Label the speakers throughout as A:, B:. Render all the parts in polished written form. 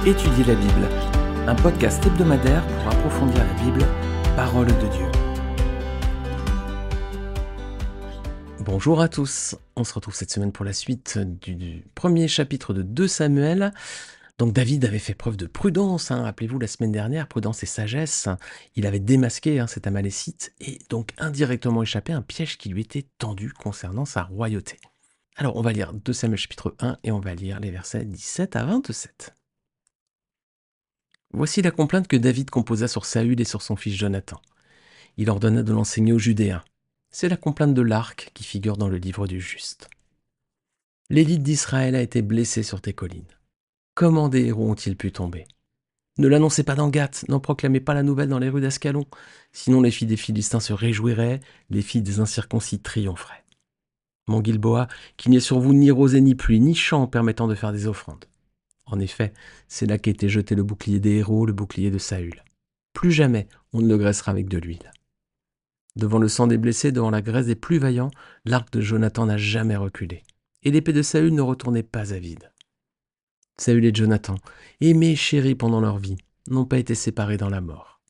A: Étudier la Bible, un podcast hebdomadaire pour approfondir la Bible, parole de Dieu. Bonjour à tous, on se retrouve cette semaine pour la suite du premier chapitre de 2 Samuel. Donc David avait fait preuve de prudence, rappelez-vous la semaine dernière, prudence et sagesse. Il avait démasqué cet Amalécite et donc indirectement échappé à un piège qui lui était tendu concernant sa royauté. Alors on va lire 2 Samuel chapitre 1 et on va lire les versets 17 à 27. Voici la complainte que David composa sur Saül et sur son fils Jonathan. Il ordonna de l'enseigner aux Judéens. C'est la complainte de l'arc qui figure dans le livre du juste. L'élite d'Israël a été blessée sur tes collines. Comment des héros ont-ils pu tomber? Ne l'annoncez pas dans Gath, n'en proclamez pas la nouvelle dans les rues d'Ascalon. Sinon les filles des Philistins se réjouiraient, les filles des incirconcis triompheraient. Mon Gilboa, qu'il n'y ait sur vous ni rosée ni pluie, ni champ permettant de faire des offrandes. En effet, c'est là qu'était jeté le bouclier des héros, le bouclier de Saül. Plus jamais on ne le graissera avec de l'huile. Devant le sang des blessés, devant la graisse des plus vaillants, l'arc de Jonathan n'a jamais reculé. Et l'épée de Saül ne retournait pas à vide. Saül et Jonathan, aimés et chéris pendant leur vie, n'ont pas été séparés dans la mort.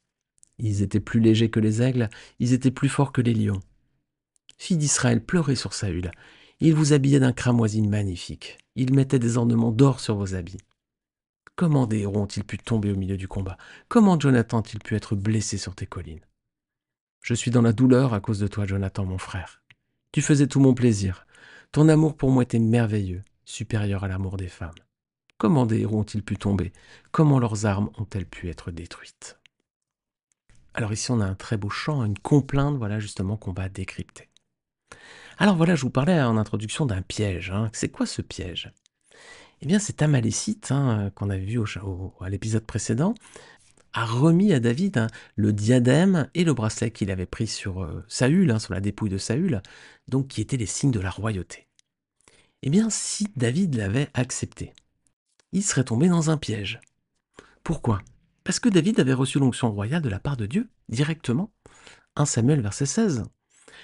A: Ils étaient plus légers que les aigles, ils étaient plus forts que les lions. Filles d'Israël, pleurez sur Saül. Il vous habillait d'un cramoisi magnifique. Il mettait des ornements d'or sur vos habits. Comment des héros ont-ils pu tomber au milieu du combat? Comment Jonathan a-t-il pu être blessé sur tes collines? Je suis dans la douleur à cause de toi, Jonathan, mon frère. Tu faisais tout mon plaisir. Ton amour pour moi était merveilleux, supérieur à l'amour des femmes. Comment des héros ont-ils pu tomber? Comment leurs armes ont-elles pu être détruites? Alors ici, on a un très beau chant, une complainte, voilà justement qu'on va décrypter. Alors voilà, je vous parlais en introduction d'un piège. C'est quoi ce piège? Eh bien, cet Amalécite qu'on avait vu à l'épisode précédent a remis à David le diadème et le bracelet qu'il avait pris sur Saül, sur la dépouille de Saül, donc qui étaient les signes de la royauté. Eh bien, si David l'avait accepté, il serait tombé dans un piège. Pourquoi? Parce que David avait reçu l'onction royale de la part de Dieu, directement. 1 Samuel, verset 16.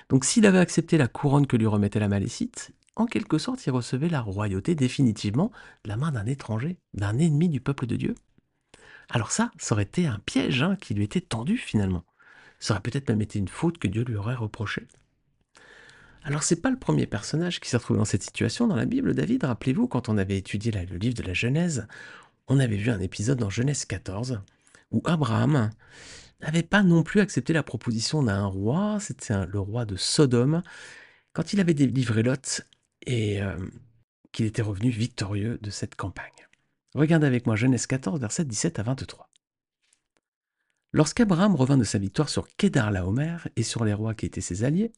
A: Donc s'il avait accepté la couronne que lui remettait l'Amalécite, en quelque sorte, il recevait la royauté définitivement de la main d'un étranger, d'un ennemi du peuple de Dieu. Alors ça aurait été un piège qui lui était tendu finalement. Ça aurait peut-être même été une faute que Dieu lui aurait reprochée. Alors c'est pas le premier personnage qui s'est retrouvé dans cette situation dans la Bible, David. Rappelez-vous, quand on avait étudié le livre de la Genèse, on avait vu un épisode dans Genèse 14 où Abraham n'avait pas non plus accepté la proposition d'un roi, c'était le roi de Sodome, quand il avait délivré Lot et qu'il était revenu victorieux de cette campagne. Regardez avec moi Genèse 14, versets 17 à 23. Lorsqu'Abraham revint de sa victoire sur Kédar-Laomer et sur les rois qui étaient ses alliés,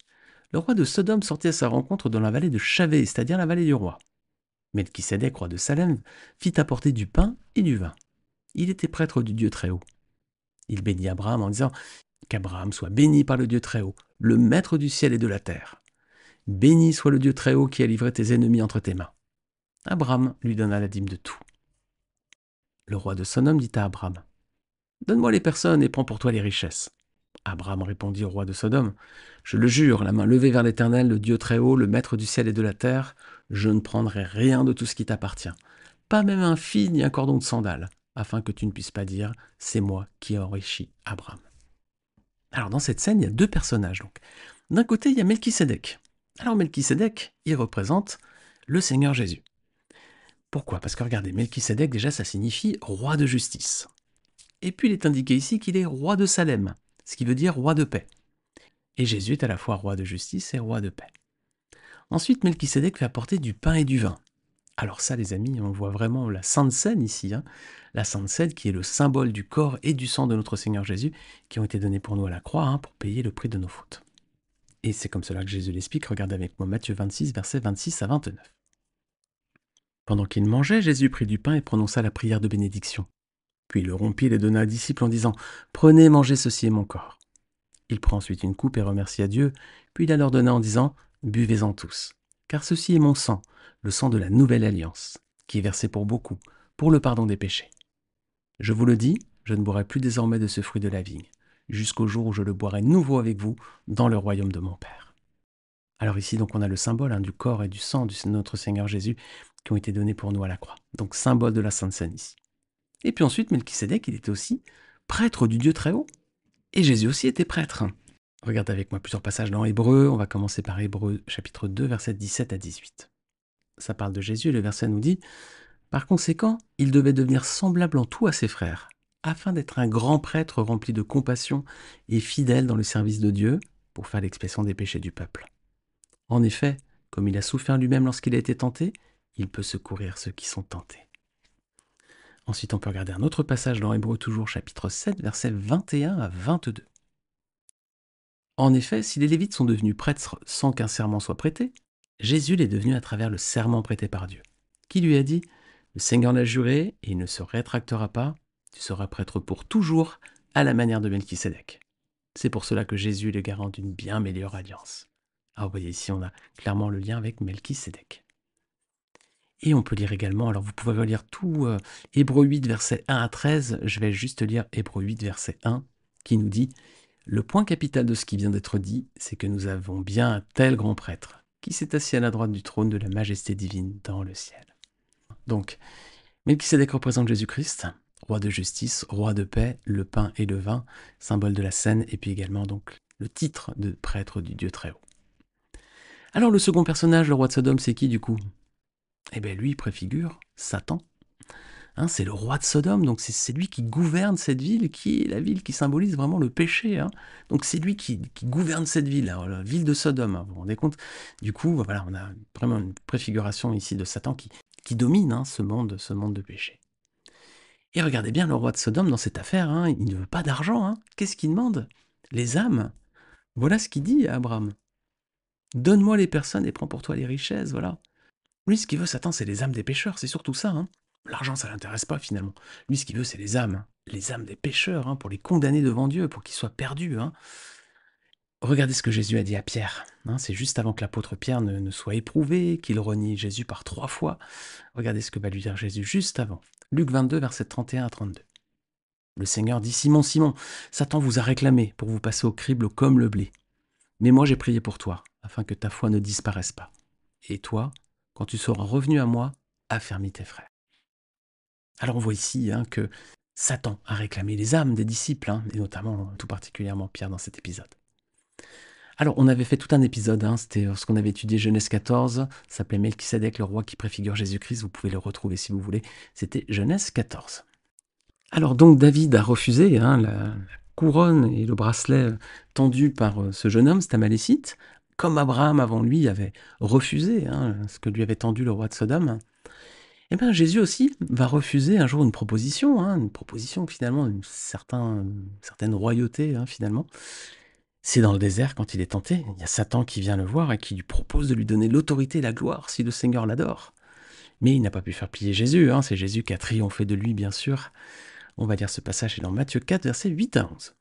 A: le roi de Sodome sortit à sa rencontre dans la vallée de Chavé, c'est-à-dire la vallée du roi. Melchisédek, roi de Salem, fit apporter du pain et du vin. Il était prêtre du Dieu Très-Haut. Il bénit Abraham en disant qu'Abraham soit béni par le Dieu Très-Haut, le maître du ciel et de la terre. Béni soit le Dieu Très-Haut qui a livré tes ennemis entre tes mains. Abraham lui donna la dîme de tout. Le roi de Sodome dit à Abraham: Donne-moi les personnes et prends pour toi les richesses. Abraham répondit au roi de Sodome: Je le jure, la main levée vers l'Éternel, le Dieu Très-Haut, le maître du ciel et de la terre, je ne prendrai rien de tout ce qui t'appartient, pas même un fil ni un cordon de sandales, afin que tu ne puisses pas dire « c'est moi qui ai enrichi Abraham ». Alors dans cette scène, il y a deux personnages. Donc. D'un côté, il y a Melchisédek. Alors Melchisédek, il représente le Seigneur Jésus. Pourquoi? Parce que regardez, Melchisédek, déjà, ça signifie roi de justice. Et puis il est indiqué ici qu'il est roi de Salem, ce qui veut dire roi de paix. Et Jésus est à la fois roi de justice et roi de paix. Ensuite, Melchisédek fait apporter du pain et du vin. Alors ça, les amis, on voit vraiment la Sainte Seine ici. La Sainte Seine qui est le symbole du corps et du sang de notre Seigneur Jésus qui ont été donnés pour nous à la croix pour payer le prix de nos fautes. Et c'est comme cela que Jésus l'explique. Regardez avec moi Matthieu 26, versets 26 à 29. Pendant qu'il mangeait, Jésus prit du pain et prononça la prière de bénédiction. Puis il le rompit et le donna aux disciples en disant « Prenez, mangez, ceci est mon corps ». Il prend ensuite une coupe et remercia Dieu, puis il la leur donna en disant « Buvez-en tous, car ceci est mon sang, le sang de la nouvelle alliance, qui est versé pour beaucoup, pour le pardon des péchés. Je vous le dis, je ne boirai plus désormais de ce fruit de la vigne, jusqu'au jour où je le boirai nouveau avec vous dans le royaume de mon Père. » Alors ici, donc, on a le symbole du corps et du sang de notre Seigneur Jésus qui ont été donnés pour nous à la croix. Donc, symbole de la Sainte Seine ici. Et puis ensuite, Melchisédek, il était aussi prêtre du Dieu très haut. Et Jésus aussi était prêtre. Regarde avec moi plusieurs passages dans Hébreu. On va commencer par Hébreu chapitre 2, versets 17 à 18. Ça parle de Jésus et le verset nous dit « Par conséquent, il devait devenir semblable en tout à ses frères, afin d'être un grand prêtre rempli de compassion et fidèle dans le service de Dieu, pour faire l'expiation des péchés du peuple. En effet, comme il a souffert lui-même lorsqu'il a été tenté, il peut secourir ceux qui sont tentés. » Ensuite, on peut regarder un autre passage dans Hébreu toujours, chapitre 7, versets 21 à 22. En effet, si les Lévites sont devenus prêtres sans qu'un serment soit prêté, Jésus l'est devenu à travers le serment prêté par Dieu, qui lui a dit « Le Seigneur l'a juré et il ne se rétractera pas, tu seras prêtre pour toujours, à la manière de Melchisédek. » C'est pour cela que Jésus est le garant d'une bien meilleure alliance. Alors vous voyez ici, on a clairement le lien avec Melchisédek. Et on peut lire également, alors vous pouvez relire tout Hébreux 8, versets 1 à 13, je vais juste lire Hébreux 8, verset 1, qui nous dit « Le point capital de ce qui vient d'être dit, c'est que nous avons bien un tel grand prêtre, qui s'est assis à la droite du trône de la majesté divine dans le ciel. » Donc, Melchisédek représente Jésus-Christ, roi de justice, roi de paix, le pain et le vin, symbole de la scène, et puis également donc le titre de prêtre du Dieu très haut. Alors le second personnage, le roi de Sodome, c'est qui du coup ? Eh bien lui, il préfigure Satan. Hein, c'est le roi de Sodome, donc c'est lui qui gouverne cette ville, qui est la ville qui symbolise vraiment le péché. Hein. Donc c'est lui qui gouverne cette ville, alors, la ville de Sodome. Hein, vous vous rendez compte ? Du coup, voilà, on a vraiment une préfiguration ici de Satan qui domine ce monde de péché. Et regardez bien le roi de Sodome dans cette affaire, hein, il ne veut pas d'argent. Hein. Qu'est-ce qu'il demande ? Les âmes. Voilà ce qu'il dit à Abraham. Donne-moi les personnes et prends pour toi les richesses, voilà. Lui, ce qu'il veut, Satan, c'est les âmes des pécheurs, c'est surtout ça. Hein. L'argent, ça l'intéresse pas finalement. Lui, ce qu'il veut, c'est les âmes des pécheurs, hein, pour les condamner devant Dieu, pour qu'ils soient perdus. Hein. Regardez ce que Jésus a dit à Pierre. Hein, c'est juste avant que l'apôtre Pierre ne soit éprouvé, qu'il renie Jésus par 3 fois. Regardez ce que va lui dire Jésus juste avant. Luc 22, versets 31 à 32. Le Seigneur dit « Simon, Simon, Satan vous a réclamé pour vous passer au crible comme le blé. Mais moi j'ai prié pour toi, afin que ta foi ne disparaisse pas. Et toi, quand tu seras revenu à moi, affermis tes frères. » Alors on voit ici que Satan a réclamé les âmes des disciples, et notamment tout particulièrement Pierre dans cet épisode. Alors on avait fait tout un épisode, c'était lorsqu'on avait étudié Genèse 14, ça s'appelait Melchisédek, le roi qui préfigure Jésus-Christ, vous pouvez le retrouver si vous voulez, c'était Genèse 14. Alors donc David a refusé la couronne et le bracelet tendu par ce jeune homme, cet Amalécite, comme Abraham avant lui avait refusé ce que lui avait tendu le roi de Sodome. Et bien Jésus aussi va refuser un jour une proposition finalement d'une certaine royauté finalement. C'est dans le désert quand il est tenté, il y a Satan qui vient le voir et qui lui propose de lui donner l'autorité et la gloire si le Seigneur l'adore. Mais il n'a pas pu faire plier Jésus, c'est Jésus qui a triomphé de lui bien sûr. On va lire ce passage, c'est dans Matthieu 4, versets 8 à 11.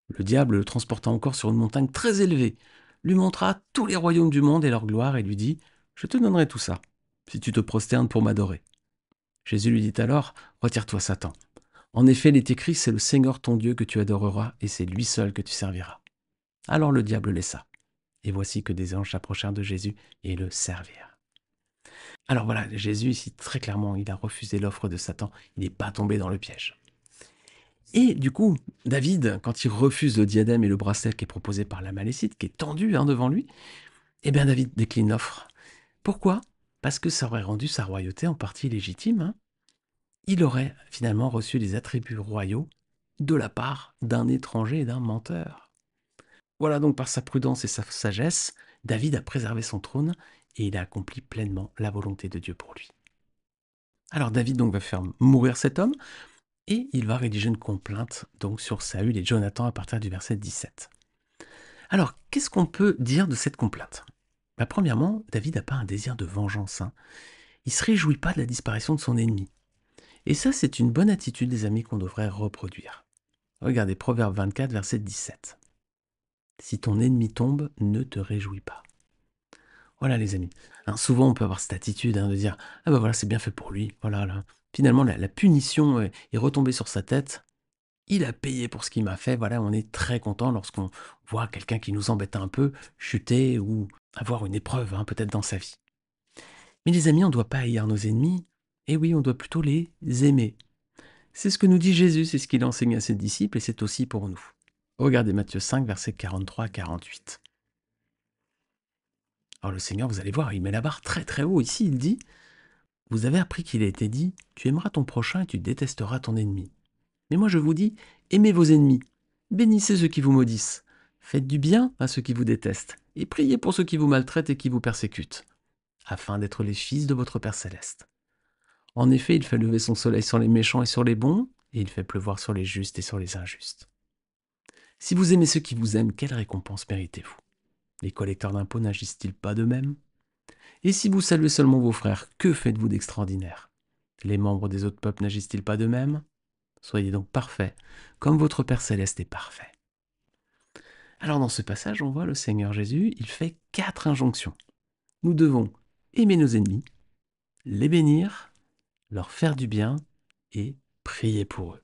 A: Le diable, le transporta encore sur une montagne très élevée, lui montra tous les royaumes du monde et leur gloire et lui dit « Je te donnerai tout ça, si tu te prosternes pour m'adorer. » Jésus lui dit alors « Retire-toi, Satan. En effet, il est écrit, c'est le Seigneur ton Dieu que tu adoreras et c'est lui seul que tu serviras. » Alors le diable laissa. Et voici que des anges s'approchèrent de Jésus et le servirent. Alors voilà, Jésus ici, très clairement, il a refusé l'offre de Satan. Il n'est pas tombé dans le piège. Et du coup, David, quand il refuse le diadème et le bracelet qui est proposé par l'Amalécite, qui est tendu devant lui, eh bien David décline l'offre. Pourquoi ? Parce que ça aurait rendu sa royauté en partie légitime. Il aurait finalement reçu les attributs royaux de la part d'un étranger et d'un menteur. Voilà donc par sa prudence et sa sagesse, David a préservé son trône et il a accompli pleinement la volonté de Dieu pour lui. Alors David donc va faire mourir cet homme et il va rédiger une complainte donc sur Saül et Jonathan à partir du verset 17. Alors qu'est-ce qu'on peut dire de cette complainte ? Premièrement, David n'a pas un désir de vengeance. Il ne se réjouit pas de la disparition de son ennemi. Et ça, c'est une bonne attitude, les amis, qu'on devrait reproduire. Regardez Proverbe 24, verset 17. Si ton ennemi tombe, ne te réjouis pas. Voilà les amis. Souvent on peut avoir cette attitude de dire « Ah ben voilà, c'est bien fait pour lui. Voilà, là. Finalement, la punition est retombée sur sa tête. Il a payé pour ce qu'il m'a fait. » Voilà, on est très content lorsqu'on voit quelqu'un qui nous embête un peu chuter ou avoir une épreuve peut-être dans sa vie. Mais les amis, on ne doit pas haïr nos ennemis. Et oui, on doit plutôt les aimer. C'est ce que nous dit Jésus, c'est ce qu'il enseigne à ses disciples et c'est aussi pour nous. Regardez Matthieu 5, versets 43 à 48. Alors le Seigneur, vous allez voir, il met la barre très très haut. Ici, il dit, vous avez appris qu'il a été dit, tu aimeras ton prochain et tu détesteras ton ennemi. Mais moi je vous dis, aimez vos ennemis, bénissez ceux qui vous maudissent, faites du bien à ceux qui vous détestent, et priez pour ceux qui vous maltraitent et qui vous persécutent, afin d'être les fils de votre Père céleste. En effet, il fait lever son soleil sur les méchants et sur les bons, et il fait pleuvoir sur les justes et sur les injustes. Si vous aimez ceux qui vous aiment, quelle récompense méritez-vous? Les collecteurs d'impôts n'agissent-ils pas de même? Et si vous saluez seulement vos frères, que faites-vous d'extraordinaire? Les membres des autres peuples n'agissent-ils pas de même? Soyez donc parfaits, comme votre Père céleste est parfait. Alors dans ce passage, on voit le Seigneur Jésus, il fait 4 injonctions. Nous devons aimer nos ennemis, les bénir, leur faire du bien et prier pour eux.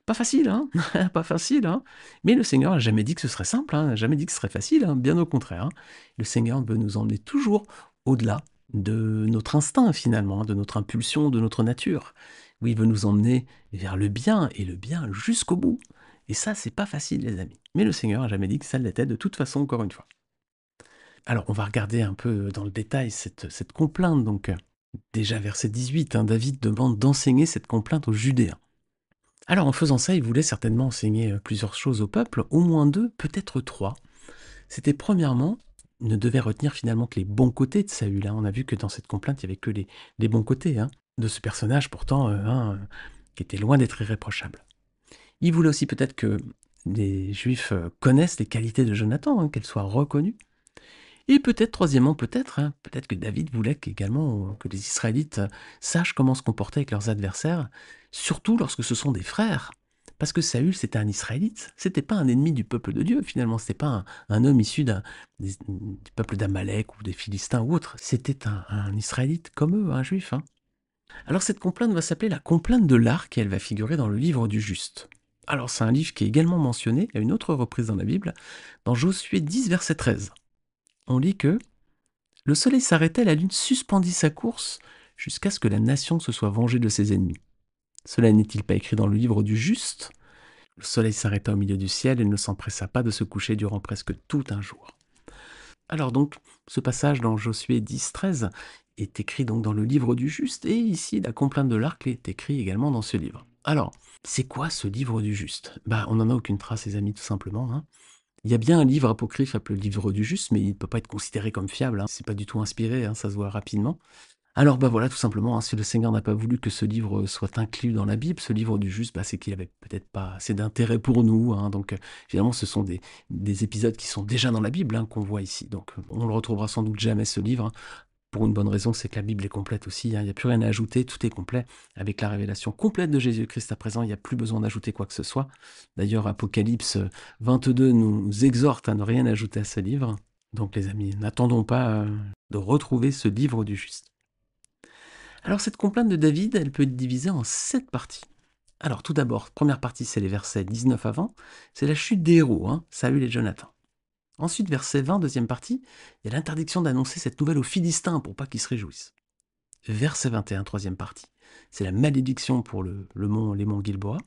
A: Pas facile, hein? Pas facile, hein? Mais le Seigneur n'a jamais dit que ce serait simple, hein? N'a jamais dit que ce serait facile, hein? Bien au contraire, hein? Le Seigneur veut nous emmener toujours au-delà de notre instinct finalement, de notre impulsion, de notre nature. Oui, il veut nous emmener vers le bien et le bien jusqu'au bout. Et ça, c'est pas facile, les amis. Mais le Seigneur n'a jamais dit que ça l'était de toute façon, encore une fois. Alors, on va regarder un peu dans le détail cette complainte. Donc, déjà verset 18, hein, David demande d'enseigner cette complainte aux Judéens. Alors en faisant ça, il voulait certainement enseigner plusieurs choses au peuple, au moins 2, peut-être 3. C'était premièrement, il ne devait retenir finalement que les bons côtés de Saül. Hein. On a vu que dans cette complainte, il n'y avait que les bons côtés hein, de ce personnage pourtant qui était loin d'être irréprochable. Il voulait aussi peut-être que les Juifs connaissent les qualités de Jonathan, hein, qu'elles soient reconnues. Et peut-être, troisièmement, peut-être que David voulait également que les Israélites sachent comment se comporter avec leurs adversaires, surtout lorsque ce sont des frères. Parce que Saül, c'était un Israélite, c'était pas un ennemi du peuple de Dieu, finalement, c'était pas un homme issu du peuple d'Amalek ou des Philistins ou autre, c'était un Israélite comme eux, un Juif. Hein. Alors cette complainte va s'appeler la complainte de l'arc et elle va figurer dans le livre du Juste. Alors c'est un livre qui est également mentionné à une autre reprise dans la Bible, dans Josué 10, verset 13. On lit que le soleil s'arrêtait, la lune suspendit sa course jusqu'à ce que la nation se soit vengée de ses ennemis. Cela n'est-il pas écrit dans le livre du Juste? Le soleil s'arrêta au milieu du ciel et ne s'empressa pas de se coucher durant presque tout un jour. Alors donc, ce passage dans Josué 10, 13 est écrit donc dans le livre du Juste, et ici la complainte de l'arc est écrite également dans ce livre. Alors, c'est quoi ce livre du Juste? On n'en a aucune trace, les amis, tout simplement. Hein. Il y a bien un livre apocryphe appelé le livre du Juste, mais il ne peut pas être considéré comme fiable. Hein. C'est pas du tout inspiré, hein, ça se voit rapidement. Alors voilà, tout simplement, hein, si le Seigneur n'a pas voulu que ce livre soit inclus dans la Bible, ce livre du Juste, c'est qu'il avait peut-être pas assez d'intérêt pour nous. Hein, donc finalement, ce sont des épisodes qui sont déjà dans la Bible hein, qu'on voit ici. Donc on le retrouvera sans doute jamais ce livre. Hein, pour une bonne raison, c'est que la Bible est complète aussi. Hein, il n'y a plus rien à ajouter, tout est complet. Avec la révélation complète de Jésus-Christ à présent, il n'y a plus besoin d'ajouter quoi que ce soit. D'ailleurs, Apocalypse 22 nous exhorte à ne rien ajouter à ce livre. Donc les amis, n'attendons pas de retrouver ce livre du Juste. Alors cette complainte de David, elle peut être divisée en 7 parties. Alors tout d'abord, première partie, c'est les versets 19 à 20, c'est la chute des héros, hein, Saül et Jonathan. Ensuite, verset 20, deuxième partie, il y a l'interdiction d'annoncer cette nouvelle aux Philistins pour pas qu'ils se réjouissent. Verset 21, troisième partie, c'est la malédiction pour les monts Gilboa.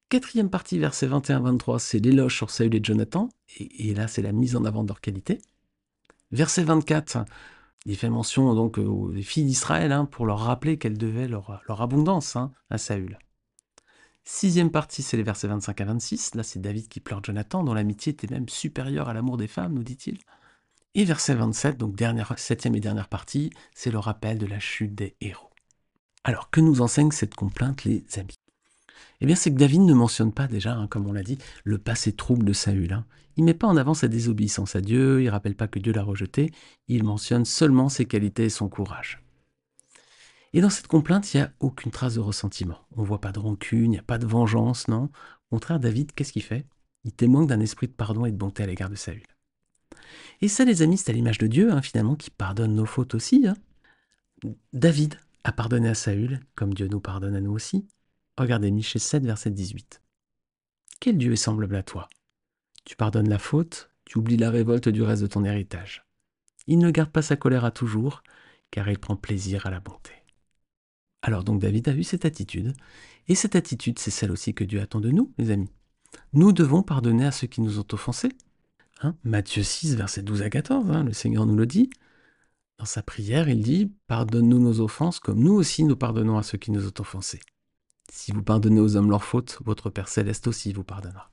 A: Quatrième partie, verset 21-23, c'est l'éloge sur Saül et Jonathan, et là c'est la mise en avant de leur qualité. Verset 24, il fait mention donc aux filles d'Israël hein, pour leur rappeler qu'elles devaient leur abondance hein, à Saül. Sixième partie, c'est les versets 25 à 26. Là, c'est David qui pleure Jonathan, dont l'amitié était même supérieure à l'amour des femmes, nous dit-il. Et verset 27, donc septième et dernière partie, c'est le rappel de la chute des héros. Alors, que nous enseigne cette complainte, les amis? Eh bien, c'est que David ne mentionne pas déjà, hein, comme on l'a dit, le passé trouble de Saül. Hein. Il ne met pas en avant sa désobéissance à Dieu, il ne rappelle pas que Dieu l'a rejeté, il mentionne seulement ses qualités et son courage. Et dans cette complainte, il n'y a aucune trace de ressentiment. On ne voit pas de rancune, il n'y a pas de vengeance, non. Au contraire, David, qu'est-ce qu'il fait? Il témoigne d'un esprit de pardon et de bonté à l'égard de Saül. Et ça, les amis, c'est à l'image de Dieu, hein, finalement, qui pardonne nos fautes aussi. Hein. David a pardonné à Saül, comme Dieu nous pardonne à nous aussi. Regardez Michée 7, verset 18. Quel Dieu est semblable à toi? Tu pardonnes la faute, tu oublies la révolte du reste de ton héritage. Il ne garde pas sa colère à toujours, car il prend plaisir à la bonté. Alors donc David a eu cette attitude, et cette attitude, c'est celle aussi que Dieu attend de nous, les amis. Nous devons pardonner à ceux qui nous ont offensés. Matthieu 6, versets 12 à 14, le Seigneur nous le dit. Dans sa prière, il dit « Pardonne-nous nos offenses, comme nous aussi nous pardonnons à ceux qui nous ont offensés. Si vous pardonnez aux hommes leurs fautes, votre Père céleste aussi vous pardonnera. »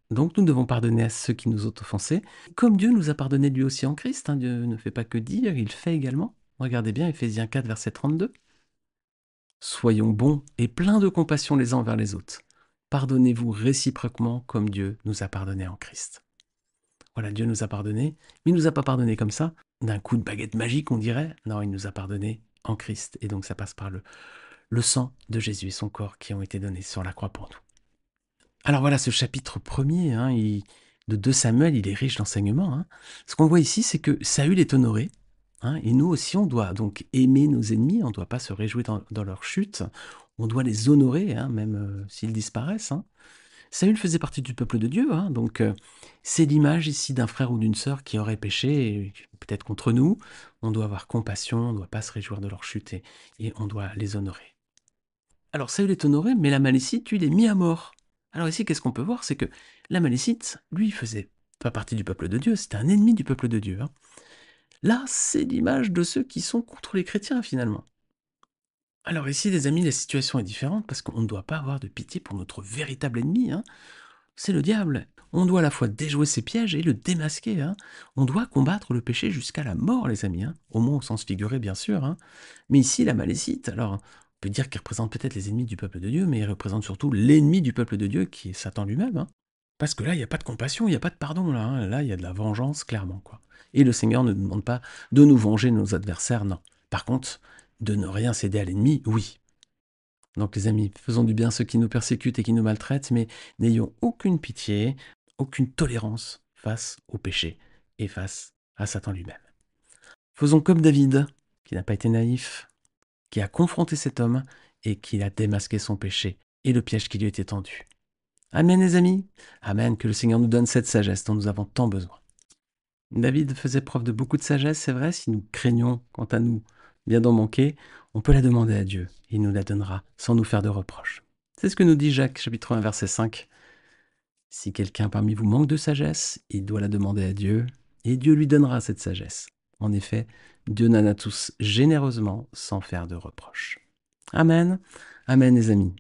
A: Donc nous devons pardonner à ceux qui nous ont offensés, comme Dieu nous a pardonné lui aussi en Christ. Dieu ne fait pas que dire, il fait également. Regardez bien Éphésiens 4, verset 32. Soyons bons et pleins de compassion les uns envers les autres. Pardonnez-vous réciproquement comme Dieu nous a pardonné en Christ. Voilà, Dieu nous a pardonné, mais il ne nous a pas pardonné comme ça, d'un coup de baguette magique on dirait. Non, il nous a pardonné en Christ. Et donc ça passe par le sang de Jésus et son corps qui ont été donnés sur la croix pour nous. Alors voilà, ce chapitre premier de 2 Samuel, il est riche d'enseignements. Ce qu'on voit ici, c'est que Saül est honoré. Et nous aussi, on doit donc aimer nos ennemis, on ne doit pas se réjouir dans leur chute, on doit les honorer, même s'ils disparaissent. Saül faisait partie du peuple de Dieu, donc c'est l'image ici d'un frère ou d'une sœur qui aurait péché, peut-être contre nous. On doit avoir compassion, on ne doit pas se réjouir de leur chute et on doit les honorer. Alors Saül est honoré, mais l'Amalécite, lui, il est mis à mort. Alors ici, qu'est-ce qu'on peut voir? C'est que l'Amalécite, lui, il faisait pas partie du peuple de Dieu, c'était un ennemi du peuple de Dieu. Là, c'est l'image de ceux qui sont contre les chrétiens, finalement. Alors ici, les amis, la situation est différente parce qu'on ne doit pas avoir de pitié pour notre véritable ennemi. C'est le diable. On doit à la fois déjouer ses pièges et le démasquer. On doit combattre le péché jusqu'à la mort, les amis. Au moins au sens figuré, bien sûr. Mais ici, la Malécite, alors, on peut dire qu'il représente peut-être les ennemis du peuple de Dieu, mais il représente surtout l'ennemi du peuple de Dieu, qui est Satan lui-même. Parce que là, il n'y a pas de compassion, il n'y a pas de pardon. Là, il y a de la vengeance, clairement. Et le Seigneur ne nous demande pas de nous venger de nos adversaires, non. Par contre, de ne rien céder à l'ennemi, oui. Donc les amis, faisons du bien à ceux qui nous persécutent et qui nous maltraitent, mais n'ayons aucune pitié, aucune tolérance face au péché et face à Satan lui-même. Faisons comme David, qui n'a pas été naïf, qui a confronté cet homme et qui a démasqué son péché et le piège qui lui était tendu. Amen les amis. Amen, que le Seigneur nous donne cette sagesse dont nous avons tant besoin. David faisait preuve de beaucoup de sagesse, c'est vrai, si nous craignons, quant à nous, bien d'en manquer, on peut la demander à Dieu, il nous la donnera sans nous faire de reproches. C'est ce que nous dit Jacques, chapitre 1, verset 5. Si quelqu'un parmi vous manque de sagesse, il doit la demander à Dieu, et Dieu lui donnera cette sagesse. En effet, Dieu donne à tous généreusement, sans faire de reproches. Amen. Amen les amis.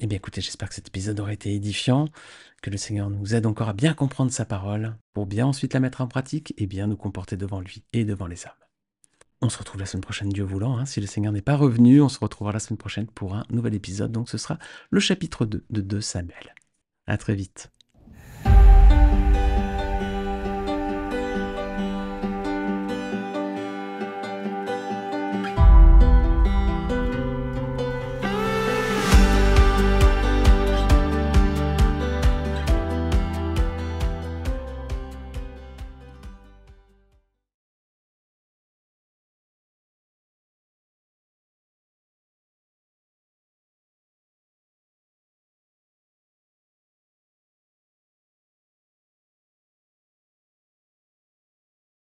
A: Eh bien écoutez, j'espère que cet épisode aura été édifiant, que le Seigneur nous aide encore à bien comprendre sa parole, pour bien ensuite la mettre en pratique et bien nous comporter devant lui et devant les hommes. On se retrouve la semaine prochaine, Dieu voulant. Si le Seigneur n'est pas revenu, on se retrouvera la semaine prochaine pour un nouvel épisode. Donc ce sera le chapitre 2 de 2 Samuel. À très vite.